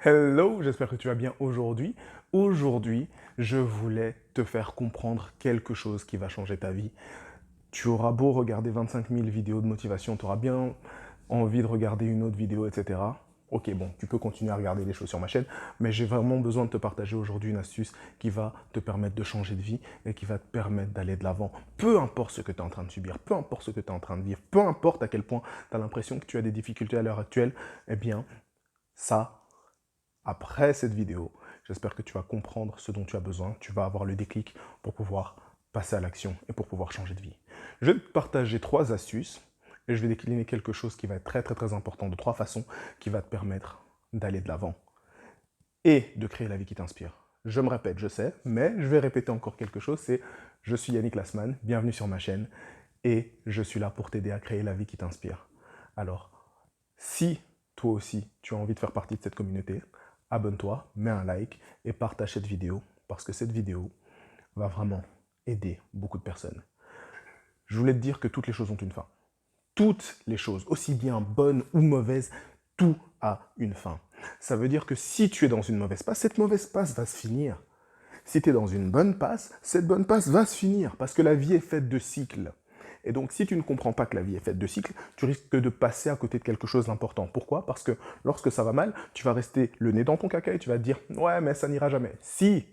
Hello, j'espère que tu vas bien aujourd'hui. Aujourd'hui, je voulais te faire comprendre quelque chose qui va changer ta vie. Tu auras beau regarder 25 000 vidéos de motivation, tu auras bien envie de regarder une autre vidéo, etc. Ok, bon, tu peux continuer à regarder les choses sur ma chaîne, mais j'ai vraiment besoin de te partager aujourd'hui une astuce qui va te permettre de changer de vie et qui va te permettre d'aller de l'avant. Peu importe ce que tu es en train de subir, peu importe ce que tu es en train de vivre, peu importe à quel point tu as l'impression que tu as des difficultés à l'heure actuelle, eh bien, ça, après cette vidéo, j'espère que tu vas comprendre ce dont tu as besoin, tu vas avoir le déclic pour pouvoir passer à l'action et pour pouvoir changer de vie. Je vais te partager 3 astuces et je vais décliner quelque chose qui va être très important de 3 façons qui va te permettre d'aller de l'avant et de créer la vie qui t'inspire. Je me répète, je sais, mais je vais répéter encore quelque chose, c'est je suis Yannick Lassman, bienvenue sur ma chaîne et je suis là pour t'aider à créer la vie qui t'inspire. Alors, si toi aussi tu as envie de faire partie de cette communauté, abonne-toi, mets un like et partage cette vidéo parce que cette vidéo va vraiment aider beaucoup de personnes. Je voulais te dire que toutes les choses ont une fin. Toutes les choses, aussi bien bonnes ou mauvaises, tout a une fin. Ça veut dire que si tu es dans une mauvaise passe, cette mauvaise passe va se finir. Si tu es dans une bonne passe, cette bonne passe va se finir parce que la vie est faite de cycles. Et donc, si tu ne comprends pas que la vie est faite de cycles, tu risques de passer à côté de quelque chose d'important. Pourquoi? Parce que lorsque ça va mal, tu vas rester le nez dans ton caca et tu vas te dire « Ouais, mais ça n'ira jamais. » Si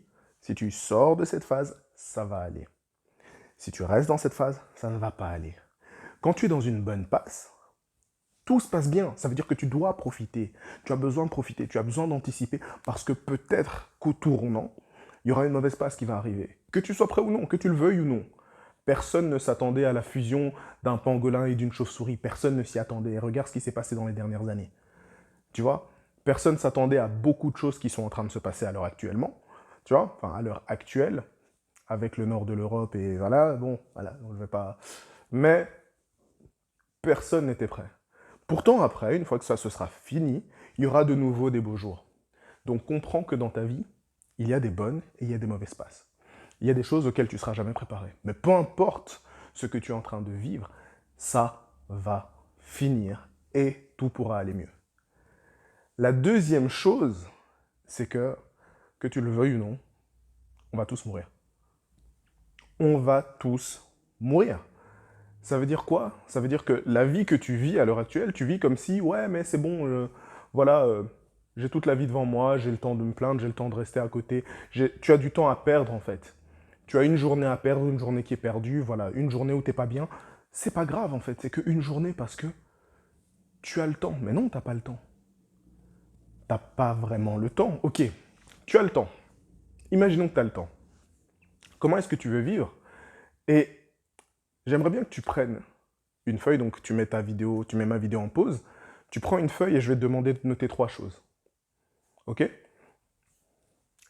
tu sors de cette phase, ça va aller. Si tu restes dans cette phase, ça ne va pas aller. Quand tu es dans une bonne passe, tout se passe bien. Ça veut dire que tu dois profiter. Tu as besoin de profiter. Tu as besoin d'anticiper parce que peut-être qu'au tournant, il y aura une mauvaise passe qui va arriver. Que tu sois prêt ou non, que tu le veuilles ou non. Personne ne s'attendait à la fusion d'un pangolin et d'une chauve-souris. Personne ne s'y attendait. Regarde ce qui s'est passé dans les dernières années. Tu vois? Personne ne s'attendait à beaucoup de choses qui sont en train de se passer à l'heure actuellement. Tu vois? Enfin, à l'heure actuelle, avec le nord de l'Europe et voilà, bon, voilà, je vais pas... Mais personne n'était prêt. Pourtant, après, une fois que ça se sera fini, il y aura de nouveau des beaux jours. Donc comprends que dans ta vie, il y a des bonnes et il y a des mauvaises passes. Il y a des choses auxquelles tu ne seras jamais préparé. Mais peu importe ce que tu es en train de vivre, ça va finir et tout pourra aller mieux. La deuxième chose, c'est que tu le veuilles ou non, on va tous mourir. On va tous mourir. Ça veut dire quoi? Ça veut dire que la vie que tu vis à l'heure actuelle, tu vis comme si, ouais, mais c'est bon, voilà, j'ai toute la vie devant moi, j'ai le temps de me plaindre, j'ai le temps de rester à côté. Tu as du temps à perdre, en fait. Tu as une journée à perdre, une journée qui est perdue, voilà, une journée où t'es pas bien. C'est pas grave, en fait, c'est qu'une journée parce que tu as le temps. Mais non, t'as pas le temps. T'as pas vraiment le temps. Ok, tu as le temps. Imaginons que tu as le temps. Comment est-ce que tu veux vivre? Et j'aimerais bien que tu prennes une feuille, donc tu mets ta vidéo, tu mets ma vidéo en pause, tu prends une feuille et je vais te demander de noter 3 choses. Ok?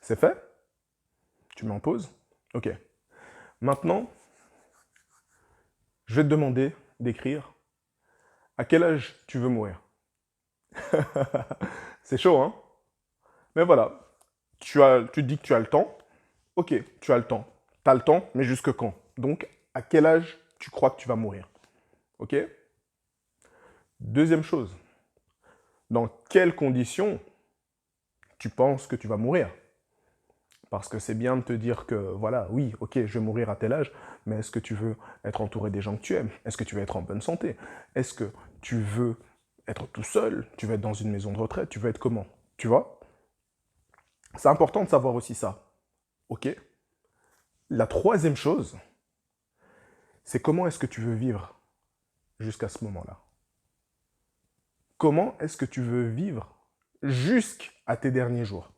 C'est fait? Tu mets en pause? Ok. Maintenant, je vais te demander d'écrire à quel âge tu veux mourir. C'est chaud, hein? Mais voilà, tu te dis que tu as le temps. Ok, tu as le temps. Tu as le temps, mais jusque quand? Donc, à quel âge tu crois que tu vas mourir? Ok? Deuxième chose, dans quelles conditions tu penses que tu vas mourir? Parce que c'est bien de te dire que, voilà, oui, ok, je vais mourir à tel âge, mais est-ce que tu veux être entouré des gens que tu aimes? Est-ce que tu veux être en bonne santé? Est-ce que tu veux être tout seul? Tu veux être dans une maison de retraite? Tu veux être comment? Tu vois? C'est important de savoir aussi ça. Ok? La troisième chose, c'est comment est-ce que tu veux vivre jusqu'à ce moment-là? Comment est-ce que tu veux vivre jusqu'à tes derniers jours?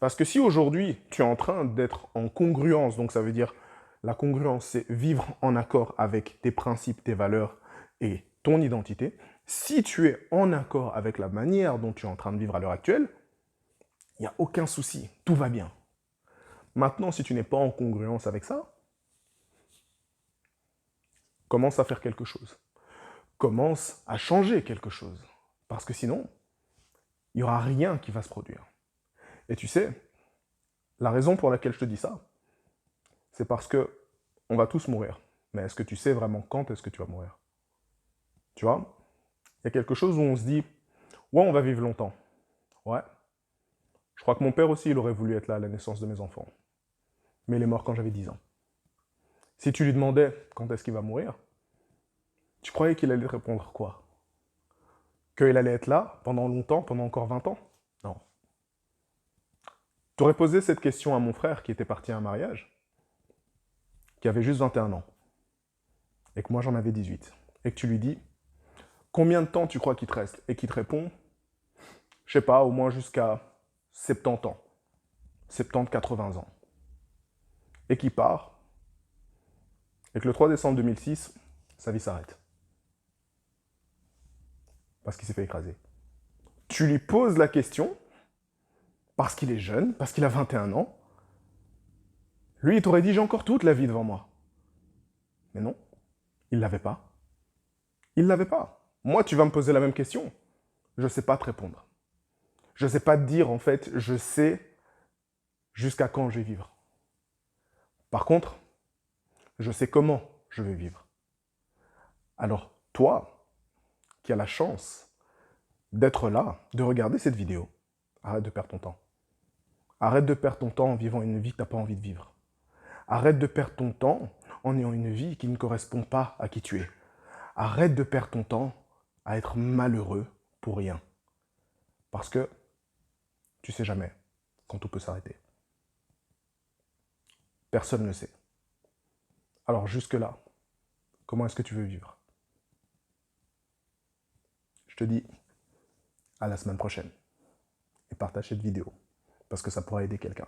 Parce que si aujourd'hui, tu es en train d'être en congruence, donc ça veut dire, la congruence, c'est vivre en accord avec tes principes, tes valeurs et ton identité. Si tu es en accord avec la manière dont tu es en train de vivre à l'heure actuelle, il n'y a aucun souci, tout va bien. Maintenant, si tu n'es pas en congruence avec ça, commence à faire quelque chose. Commence à changer quelque chose. Parce que sinon, il n'y aura rien qui va se produire. Et tu sais, la raison pour laquelle je te dis ça, c'est parce que on va tous mourir. Mais est-ce que tu sais vraiment quand est-ce que tu vas mourir? Tu vois? Il y a quelque chose où on se dit, ouais, on va vivre longtemps. Ouais. crois que mon père aussi, il aurait voulu être là à la naissance de mes enfants. Mais il est mort quand j'avais 10 ans. Si tu lui demandais quand est-ce qu'il va mourir, tu croyais qu'il allait te répondre quoi? Qu'il allait être là pendant longtemps, pendant encore 20 ans? Non. Tu aurais posé cette question à mon frère qui était parti à un mariage, qui avait juste 21 ans, et que moi j'en avais 18, et que tu lui dis, combien de temps tu crois qu'il te reste? Et qu'il te répond, je sais pas, au moins jusqu'à 70 ans, 70, 80 ans. Et qui part, et que le 3 décembre 2006, sa vie s'arrête. Parce qu'il s'est fait écraser. Tu lui poses la question, parce qu'il est jeune, parce qu'il a 21 ans, lui, il t'aurait dit, j'ai encore toute la vie devant moi. Mais non, il l'avait pas. Il l'avait pas. Moi, tu vas me poser la même question. Je ne sais pas te répondre. Je ne sais pas te dire, en fait, je sais jusqu'à quand je vais vivre. Par contre, je sais comment je vais vivre. Alors, toi, qui as la chance d'être là, de regarder cette vidéo, arrête de perdre ton temps. Arrête de perdre ton temps en vivant une vie que tu n'as pas envie de vivre. Arrête de perdre ton temps en ayant une vie qui ne correspond pas à qui tu es. Arrête de perdre ton temps à être malheureux pour rien. Parce que tu sais jamais quand tout peut s'arrêter. Personne ne le sait. Alors jusque-là, comment est-ce que tu veux vivre? Je te dis à la semaine prochaine. Et partage cette vidéo, parce que ça pourra aider quelqu'un.